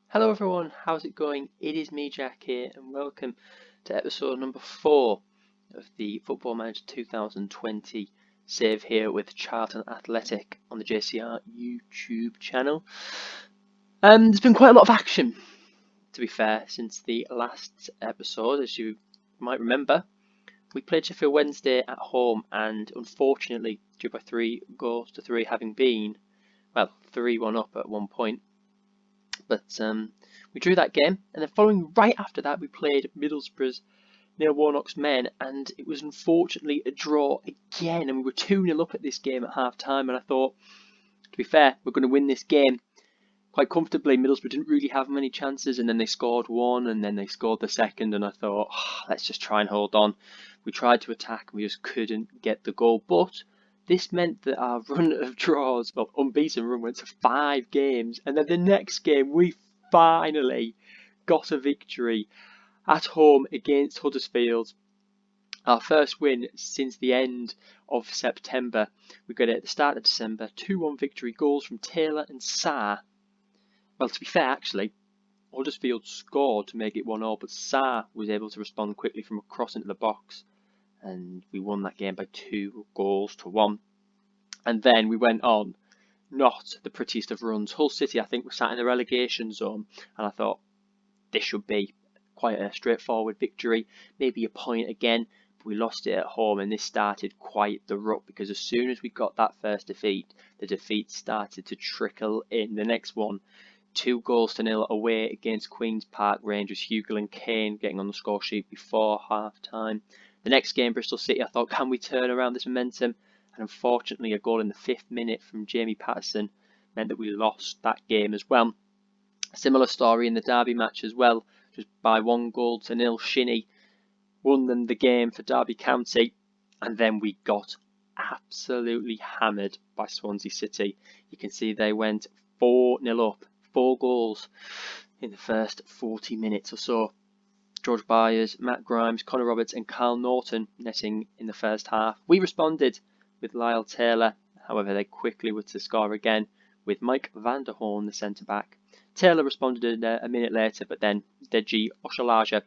Hello everyone, how's it going? It is me, Jack here, and welcome to episode number 4 of the Football Manager 2020 save here with Charlton Athletic on the JCR YouTube channel. There's been quite a lot of action, to be fair, since the last episode. As you might remember, we played Sheffield Wednesday at home and unfortunately drew by 3-3, having been, 3-1 up at one point. But we drew that game, and then following right after that, we played Middlesbrough's Neil Warnock's men, and it was unfortunately a draw again. And we were 2-0 up at this game at half time. And I thought, to be fair, we're going to win this game quite comfortably. Middlesbrough didn't really have many chances, and then they scored one, and then they scored the second. And I thought, let's just try and hold on. We tried to attack, and we just couldn't get the goal. But this meant that our run of draws, unbeaten run, went to 5 games. And then the next game, we finally got a victory at home against Huddersfield. Our first win since the end of September. We got it at the start of December. 2-1 victory, goals from Taylor and Sarr. Well, to be fair, actually, Huddersfield scored to make it 1-0, but Sarr was able to respond quickly from a cross into the box. And we won that game by 2-1. And then we went on, not the prettiest of runs. Hull City, I think, were sat in the relegation zone, and I thought this should be quite a straightforward victory, maybe a point again, but we lost it at home, and this started quite the rut, because as soon as we got that first defeat, the defeat started to trickle in. The next one, 2-0 away against Queen's Park Rangers, Hugill and Kane getting on the score sheet before half time. The next game, Bristol City, I thought, can we turn around this momentum? And unfortunately, a goal in the 5th minute from Jamie Patterson meant that we lost that game as well. A similar story in the Derby match as well, just by 1-0. Shinnie won them the game for Derby County, and then we got absolutely hammered by Swansea City. You can see they went 4-0 up, 4 goals in the first 40 minutes or so. George Byers, Matt Grimes, Connor Roberts and Carl Norton netting in the first half. We responded with Lyle Taylor, however they quickly were to score again with Mike van der Horn, the centre-back. Taylor responded a minute later, but then Deji Oshalaja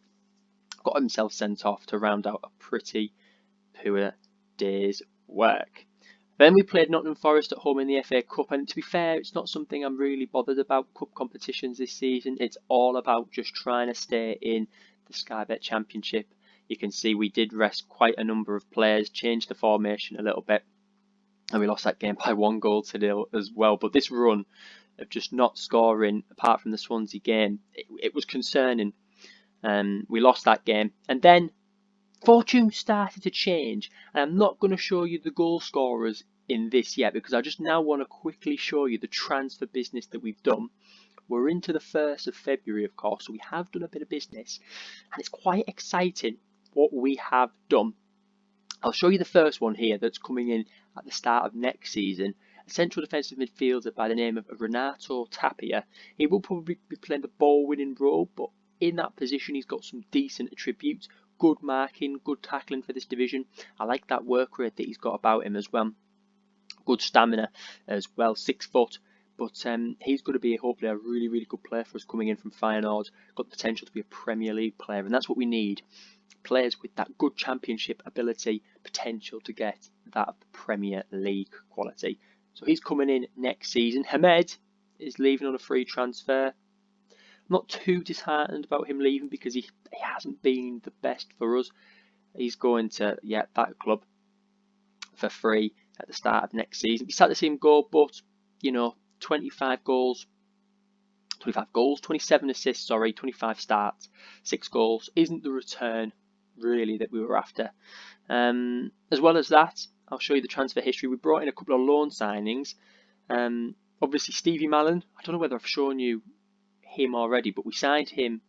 got himself sent off to round out a pretty poor day's work. Then we played Nottingham Forest at home in the FA Cup, and to be fair, it's not something I'm really bothered about, cup competitions this season. It's all about just trying to stay in the Sky Bet Championship. You can see we did rest quite a number of players, changed the formation a little bit, and we lost that game by 1-0 as well. But this run of just not scoring, apart from the Swansea game, it was concerning. We lost that game, and then fortune started to change, and I'm not going to show you the goal scorers in this yet, because I just now want to quickly show you the transfer business that we've done. We're into the 1st of February, of course, so we have done a bit of business, and it's quite exciting what we have done. I'll show you the first one here that's coming in at the start of next season. A central defensive midfielder by the name of Renato Tapia. He will probably be playing the ball-winning role, but in that position he's got some decent attributes. Good marking, good tackling for this division. I like that work rate that he's got about him as well. Good stamina as well, 6 foot. But he's going to be hopefully a really, really good player for us coming in from Feyenoord. Got the potential to be a Premier League player, and that's what we need. Players with that good championship ability, potential to get that of the Premier League quality. So he's coming in next season. Hamed is leaving on a free transfer. I'm not too disheartened about him leaving, because he hasn't been the best for us. He's going to that club for free at the start of next season. We start to see him go, but 25 goals, 27 assists, 25 starts, 6 goals isn't the return really that we were after. As well as that, I'll show you the transfer history. We brought in a couple of loan signings. Obviously Stevie Mallon, I don't know whether I've shown you him already, but we signed him.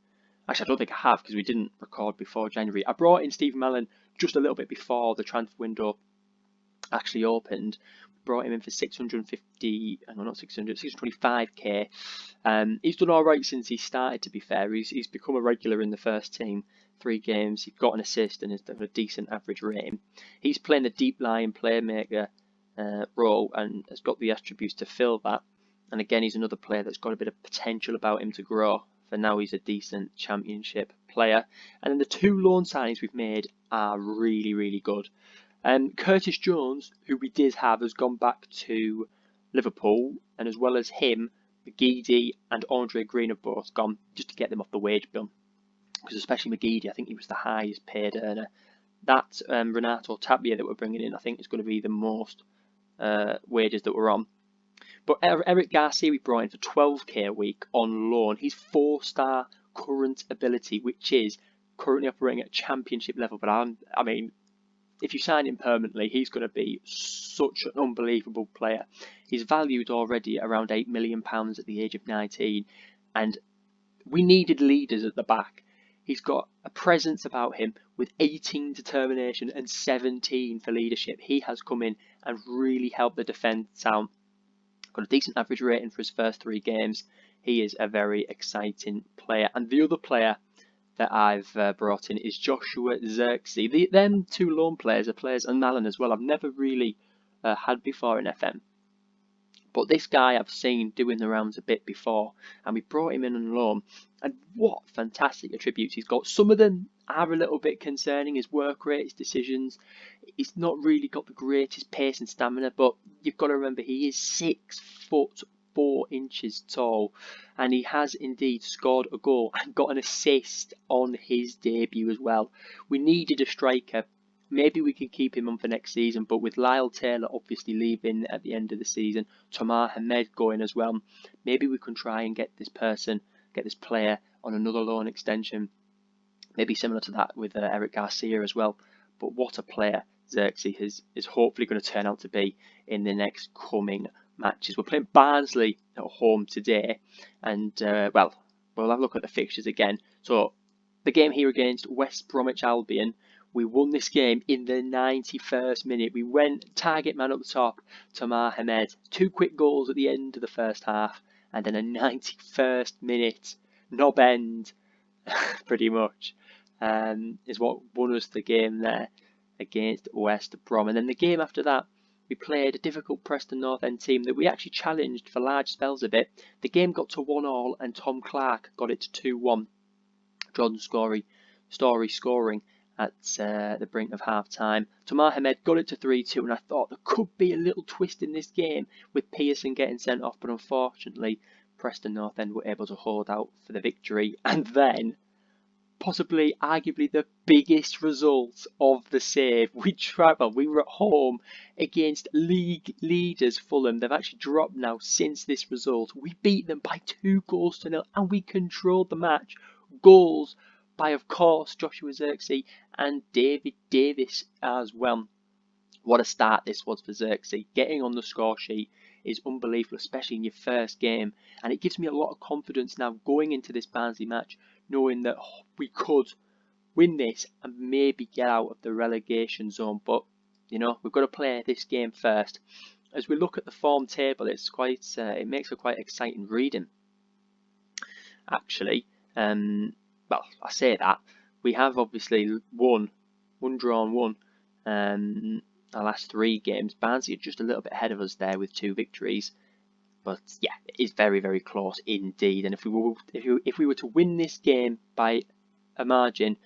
Actually, I don't think I have, because we didn't record before January. I brought in Stevie Mallon just a little bit before the transfer window actually opened. Brought him in for 625k. He's done all right since he started, to be fair. He's become a regular in the first team. 3 games, he's got an assist and has done a decent average rating. He's playing the deep line playmaker role and has got the attributes to fill that. And again, he's another player that's got a bit of potential about him to grow. For now, he's a decent Championship player. And then the 2 loan signings we've made are really, really good. Curtis Jones, who we did have, has gone back to Liverpool, and as well as him, McGeady and Andre Green have both gone, just to get them off the wage bill. Because especially McGeady, I think he was the highest paid earner. That Renato Tapia that we're bringing in, I think is going to be the most wages that we're on. But Eric Garcia we brought in for 12k a week on loan. He's 4-star current ability, which is currently operating at Championship level. But I mean, if you sign him permanently, he's going to be such an unbelievable player. He's valued already at around £8 million at the age of 19, and we needed leaders at the back. He's got a presence about him with 18 determination and 17 for leadership. He has come in and really helped the defence out. Got a decent average rating for his first 3 games. He is a very exciting player. And the other player that I've brought in is Joshua Zirkzee. Them 2 loan players are players, and Malin as well, I've never really had before in FM. But this guy I've seen doing the rounds a bit before, and we brought him in on loan. And what fantastic attributes he's got. Some of them are a little bit concerning, his work rate, his decisions. He's not really got the greatest pace and stamina, but you've got to remember he is 6'4" tall, and he has indeed scored a goal and got an assist on his debut as well. We needed a striker. Maybe we can keep him on for next season, but with Lyle Taylor obviously leaving at the end of the season, Tamar Hamed going as well, maybe we can try and get this player on another loan extension. Maybe similar to that with Eric Garcia as well. But what a player Zirkzee is hopefully going to turn out to be in the next coming matches. We're playing Barnsley at home today, and well, we'll have a look at the fixtures again. So the game here against West Bromwich Albion, we won this game in the 91st minute. We went target man up the top, Tamar Hamed. 2 quick goals at the end of the first half, and then a 91st minute knob end, pretty much, is what won us the game there against West Brom. And then the game after that, we played a difficult Preston North End team that we actually challenged for large spells a bit. The game got to 1-1, and Tom Clark got it to 2-1. Jordan Story scoring at the brink of half-time. Tamar Hamed got it to 3-2, and I thought there could be a little twist in this game with Pearson getting sent off, but unfortunately Preston North End were able to hold out for the victory. And then, possibly, arguably the biggest result of the save, we were at home against league leaders Fulham. They've actually dropped now since this result. We beat them by 2-0, and we controlled the match. Goals by, of course, Joshua Zirkzee and David Davis as well. What a start this was for Zirkzee. Getting on the score sheet is unbelievable, especially in your first game. And it gives me a lot of confidence now going into this Barnsley match, knowing that we could win this and maybe get out of the relegation zone. But, you know, we've got to play this game first. As we look at the form table, it's quite it makes for quite exciting reading, actually. Well, I say that. We have obviously won, drawn, won our last 3 games. Barnsley are just a little bit ahead of us there with 2 victories. But yeah, it is very, very close indeed. And if we were to win this game by a margin,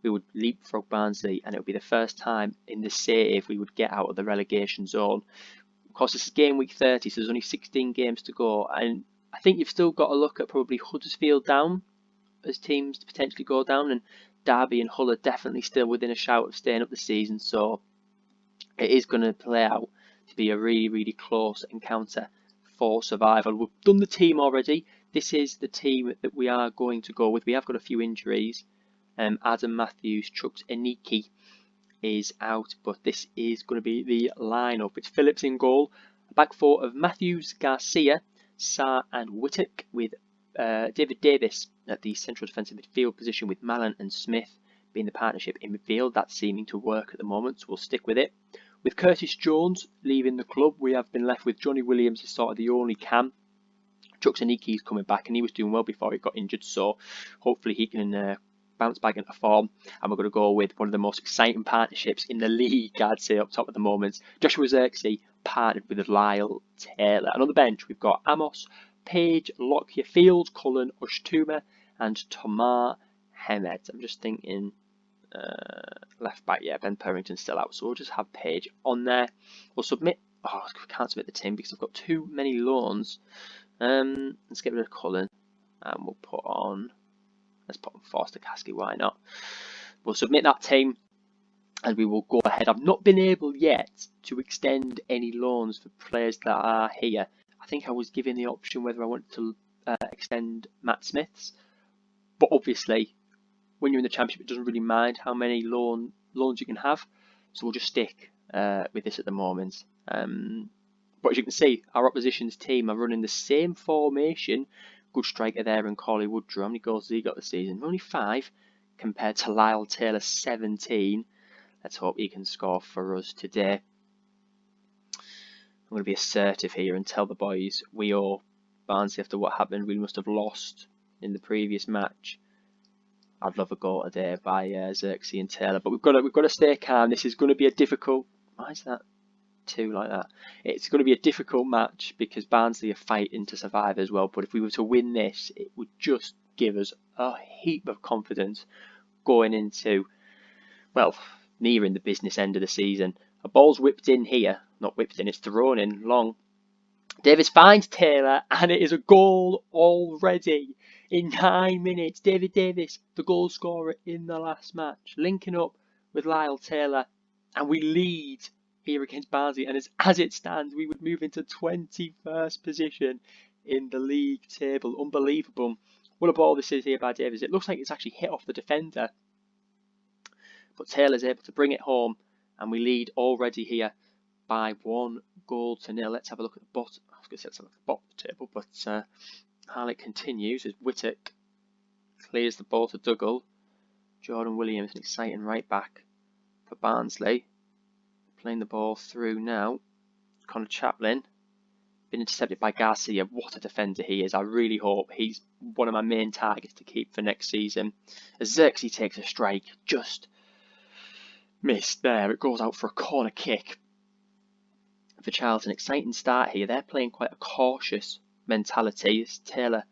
we would leapfrog Barnsley, and it would be the first time in the save we would get out of the relegation zone. Of course, this is game week 30, so there's only 16 games to go. And I think you've still got to look at probably Huddersfield down as teams to potentially go down, and Derby and Hull are definitely still within a shout of staying up the season, so it is going to play out to be a really, really close encounter for survival. We've done the team already. This is the team that we are going to go with. We have got a few injuries. Adam Matthews, Chuks Eniki is out, but this is going to be the lineup. It's Phillips in goal, a back 4 of Matthews, Garcia, Sarr and Whittock, with David Davis at the central defensive midfield position, with Mallon and Smith being the partnership in midfield. That's seeming to work at the moment, so we'll stick with it. With Curtis Jones leaving the club, we have been left with Johnny Williams as sort of the only cam. Chuks Eniki is coming back, and he was doing well before he got injured, so hopefully he can bounce back into form, and we're going to go with one of the most exciting partnerships in the league, I'd say, up top at the moment. Joshua Zirkzee partnered with Lyle Taylor. And on the bench, we've got Amos, Page, Lockyer, Fields, Cullen, Ushtuma, and Tomar Hemed. I'm just thinking left back, yeah, Ben Perrington's still out, so we'll just have Page on there. We'll submit. Oh, we can't submit the team because I've got too many loans. Let's get rid of Cullen, and we'll put on. Let's put on Forster Kasky. Why not? We'll submit that team, and we will go ahead. I've not been able yet to extend any loans for players that are here. I think I was given the option whether I wanted to extend Matt Smith's, but obviously, when you're in the Championship, it doesn't really mind how many loans you can have. So we'll just stick with this at the moment. But as you can see, our opposition's team are running the same formation. Good striker there in Corley Woodrow. How many goals has he got this season? Only 5 compared to Lyle Taylor, 17. Let's hope he can score for us today. I'm going to be assertive here and tell the boys we owe Barnsley after what happened. We must have lost in the previous match. I'd love a goal today by Zirkzee and Taylor, but we've got to stay calm. This is going to be a difficult. Why is that 2 like that? It's going to be a difficult match because Barnsley are fighting to survive as well. But if we were to win this, it would just give us a heap of confidence going into, well, nearing the business end of the season. A ball's whipped in here, not whipped in, it's thrown in long. Davis finds Taylor, and it is a goal already. In 9 minutes, David Davis, the goal scorer in the last match, linking up with Lyle Taylor, and we lead here against Barnsley. And as it stands, we would move into 21st position in the league table. Unbelievable. What a ball this is here by Davis. It looks like it's actually hit off the defender, but Taylor's able to bring it home, and we lead already here by 1-0. Let's have a look at the bottom. I was going to say let's have a look at the bottom of the table, but Harlett continues as Whittock clears the ball to Dougal. Jordan Williams, an exciting right back for Barnsley. Playing the ball through now. Connor Chaplin. Been intercepted by Garcia. What a defender he is. I really hope he's one of my main targets to keep for next season. As Zirkzee takes a strike, just missed there. It goes out for a corner kick for Charlton. Exciting start here. They're playing quite a cautious mentality as Taylor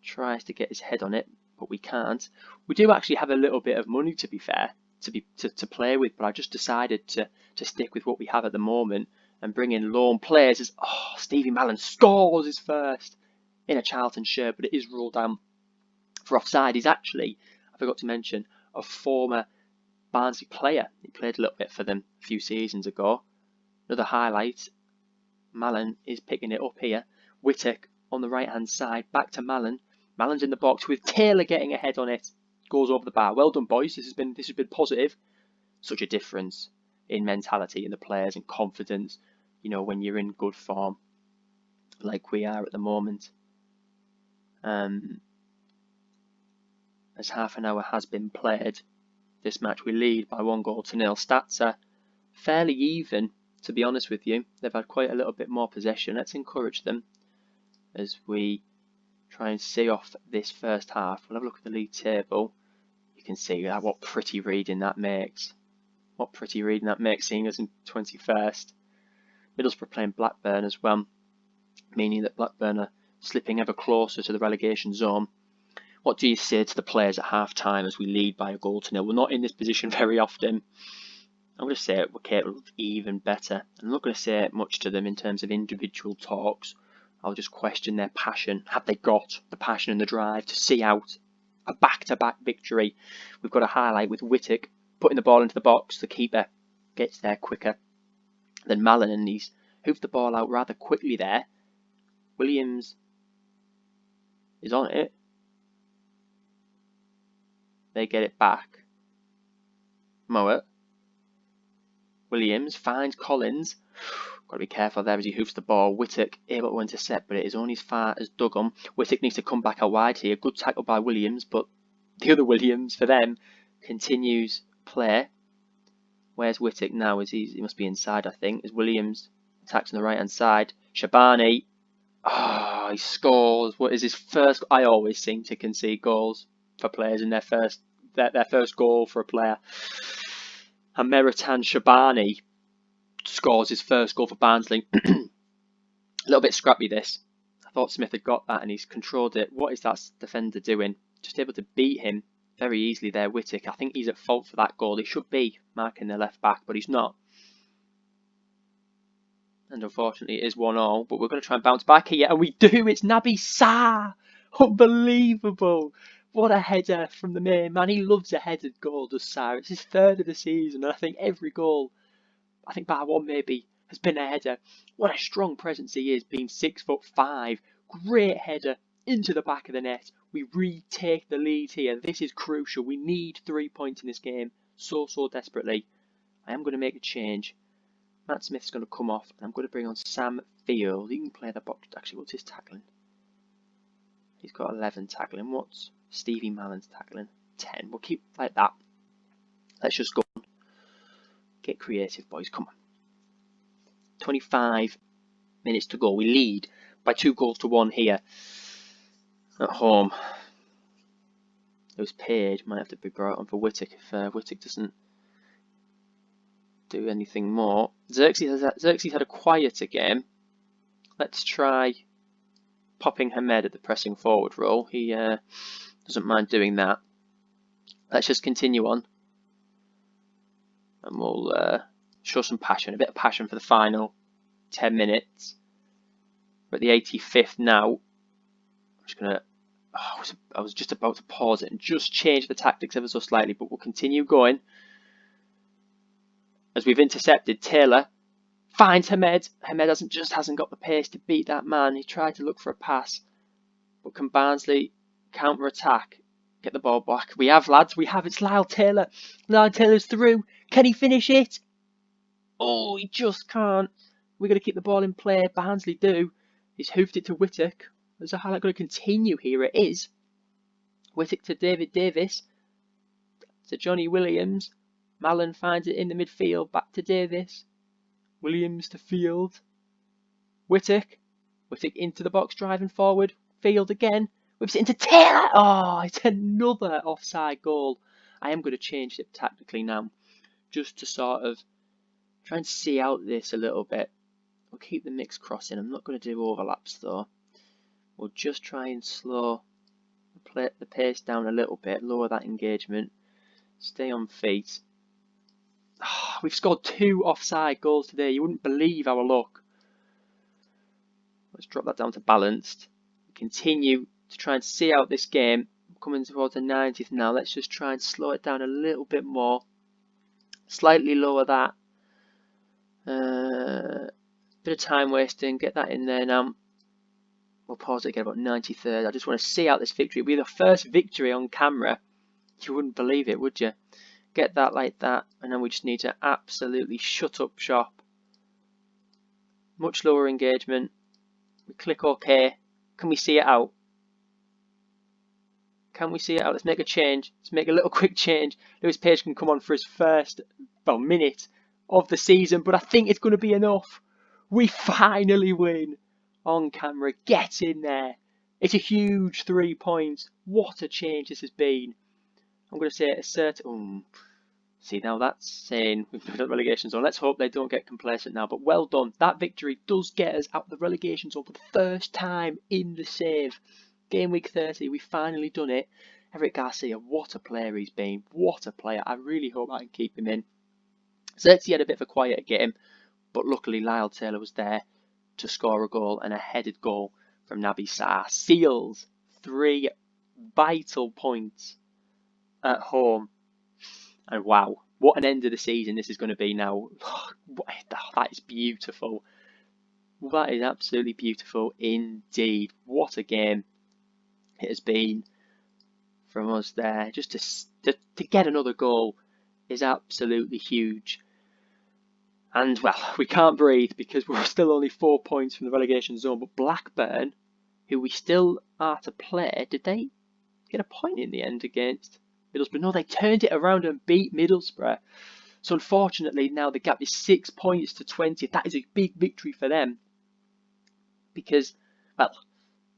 tries to get his head on it, but we can't. We do actually have a little bit of money, to be fair, to play with, but I just decided to stick with what we have at the moment and bring in loan players. As Stevie Mallon scores his first in a Charlton shirt, but it is ruled down for offside. He's actually, I forgot to mention, a former Barnsley player. He played a little bit for them a few seasons ago. Another highlight, Mallon is picking it up here. Whittock on the right hand side, back to Mallon. Mallon's in the box with Taylor getting ahead on it. Goes over the bar. Well done, boys. This has been positive. Such a difference in mentality in the players and confidence, you know, when you're in good form like we are at the moment. As half an hour has been played, this match we lead by 1-0. Stats are fairly even, to be honest with you. They've had quite a little bit more possession. Let's encourage them as we try and see off this first half. We'll have a look at the league table. You can see that what pretty reading that makes. What pretty reading that makes, seeing us in 21st. Middlesbrough playing Blackburn as well, meaning that Blackburn are slipping ever closer to the relegation zone. What do you say to the players at half time as we lead by 1-0? We're not in this position very often. I'm going to say we're capable of even better. I'm not going to say much to them in terms of individual talks. I'll just question their passion. Have they got the passion and the drive to see out a back-to-back victory? We've got a highlight with Whittock putting the ball into the box. The keeper gets there quicker than Mallon, and he's hoofed the ball out rather quickly there. Williams is on it. They get it back. Mowat. Williams finds Collins. Got to be careful there as he hoofs the ball. Whittock able to intercept, but it is only as far as Duggan. Whittock needs to come back out wide here. Good tackle by Williams, but the other Williams for them continues play. Where's Whittock now? He must be inside, I think. As Williams attacks on the right hand side. Shabani. He scores. What is his first? I always seem to concede goals for players in their first their first goal for a player. And Meritan Shabani scores his first goal for Barnsley. A little bit scrappy this. I thought Smith had got that and he's controlled it. What is that defender doing? Just able to beat him very easily there, Whittick. I think he's at fault for that goal. He should be marking the left back, but he's not. And unfortunately it is 1-1, but we're going to try and bounce back here, and we do. It's Naby Sarr. Unbelievable. What a header from the main man. He loves a headed goal, does Sarr. It's his third of the season, and I think every goal, I think bar one maybe, has been a header. What a strong presence he is, being 6'5". Great header into the back of the net. We retake the lead here. This is crucial. We need 3 points in this game so desperately. I am going to make a change. Matt Smith's going to come off, and I'm going to bring on Sam Field. He can play the box. Actually, what's his tackling? He's got 11 tackling. What's Stevie Mallon's tackling? 10. We'll keep like that. Let's just go on. Get creative, boys. Come on. 25 minutes to go. We lead by 2-1 here at home. Lewis Page might have to be brought on for Whittick if Whittick doesn't do anything more. Xerxes had a quieter game. Let's try popping Hamed at the pressing forward role. He doesn't mind doing that. Let's just continue on, and we'll show some passion, a bit of passion for the final 10 minutes. We're at the 85th now. I'm just gonna. Oh, I was just about to pause it and just change the tactics ever so slightly, but we'll continue going. As we've intercepted, Taylor finds Hamed. Hamed hasn't got the pace to beat that man. He tried to look for a pass, but can Barnsley counter attack? Get the ball back. We have, lads. We have. It's Lyle Taylor. Lyle Taylor's through. Can he finish it? Oh, he just can't. We're going to keep the ball in play. Barnsley do. He's hoofed it to Whittick. Is the highlight going to continue here? It is. Whittick to David Davis. To Johnny Williams. Mallon finds it in the midfield. Back to Davis. Williams to Field. Whittick. Whittick into the box, driving forward. Field again. Whips it into Taylor. Oh, it's another offside goal. I am going to change it tactically now, just to sort of try and see out this a little bit. We'll keep the mix crossing. I'm not going to do overlaps though. We'll just try and slow the pace down a little bit, lower that engagement, stay on feet. Oh, we've scored 2 offside goals today. You wouldn't believe our luck. Let's drop that down to balanced. Continue to try and see out this game. Coming towards the 90th now. Let's just try and slow it down a little bit more. Slightly lower that. Bit of time wasting. Get that in there now. We'll pause it again about 93rd. I just want to see out this victory. It'll be the first victory on camera. You wouldn't believe it, would you? Get that like that. And then we just need to absolutely shut up shop. Much lower engagement. We click OK. Can we see it out? Can we see it out? Let's make a change. Let's make a little quick change. Lewis Page can come on for his first minute of the season, but I think it's going to be enough. We finally win on camera. Get in there. It's a huge 3 points. What a change this has been. I'm going to say a certain... See, now that's saying we've moved up the relegation zone. Let's hope they don't get complacent now. But well done. That victory does get us out of the relegation zone for the first time in the save. Game week 30, we've finally done it. Eric Garcia, what a player he's been. What a player. I really hope I can keep him in. Xerxes had a bit of a quieter game, but luckily Lyle Taylor was there to score a goal, and a headed goal from Naby Sarr seals 3 vital points at home. And wow, what an end of the season this is going to be now. That is beautiful. That is absolutely beautiful indeed. What a game it has been from us there. Just to get another goal is absolutely huge. And well, we can't breathe because we're still only 4 points from the relegation zone. But Blackburn, who we still are to play, did they get a point in the end against Middlesbrough? No, they turned it around and beat Middlesbrough. So unfortunately now the gap is 6 points to 20. That is a big victory for them. Because, well,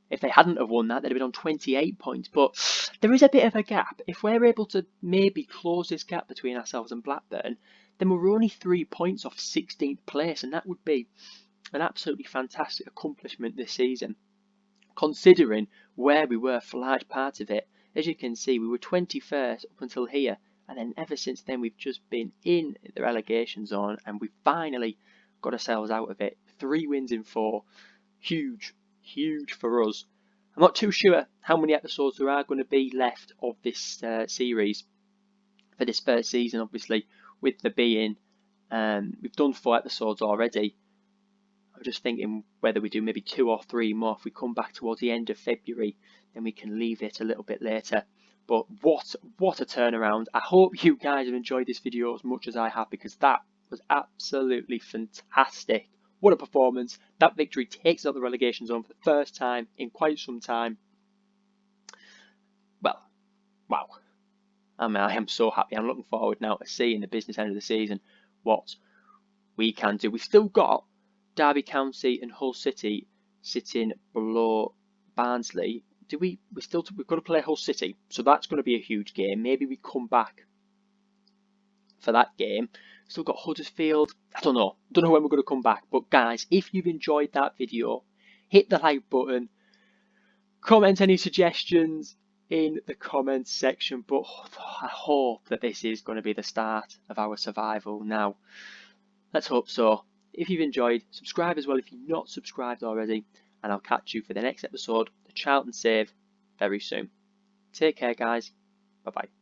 If they hadn't have won that, they'd have been on 28 points. But there is a bit of a gap. If we're able to maybe close this gap between ourselves and Blackburn, then we're only 3 points off 16th place, and that would be an absolutely fantastic accomplishment this season, considering where we were for large parts of it. As you can see, we were 21st up until here, and then ever since then we've just been in the relegation zone, and we finally got ourselves out of it. 3 wins in 4. Huge for us. I'm not too sure how many episodes there are going to be left of this series for this first season, obviously, with the being we've done 4 episodes already. I'm just thinking whether we do maybe 2 or 3 more. If we come back towards the end of February, then we can leave it a little bit later. But what a turnaround. I hope you guys have enjoyed this video as much as I have, because that was absolutely fantastic. What a performance. That victory takes out the relegation zone for the first time in quite some time. Well, wow. I am so happy. I'm looking forward now to seeing the business end of the season what we can do. We've still got Derby County and Hull City sitting below Barnsley. We've got to play Hull City, so that's going to be a huge game. Maybe we come back for that game. Still got Huddersfield. I don't know when we're going to come back. But guys, if you've enjoyed that video, hit the like button. Comment any suggestions in the comments section. But I hope that this is going to be the start of our survival now. Let's hope so. If you've enjoyed, subscribe as well if you're not subscribed already. And I'll catch you for the next episode, the Charlton Save, very soon. Take care, guys. Bye-bye.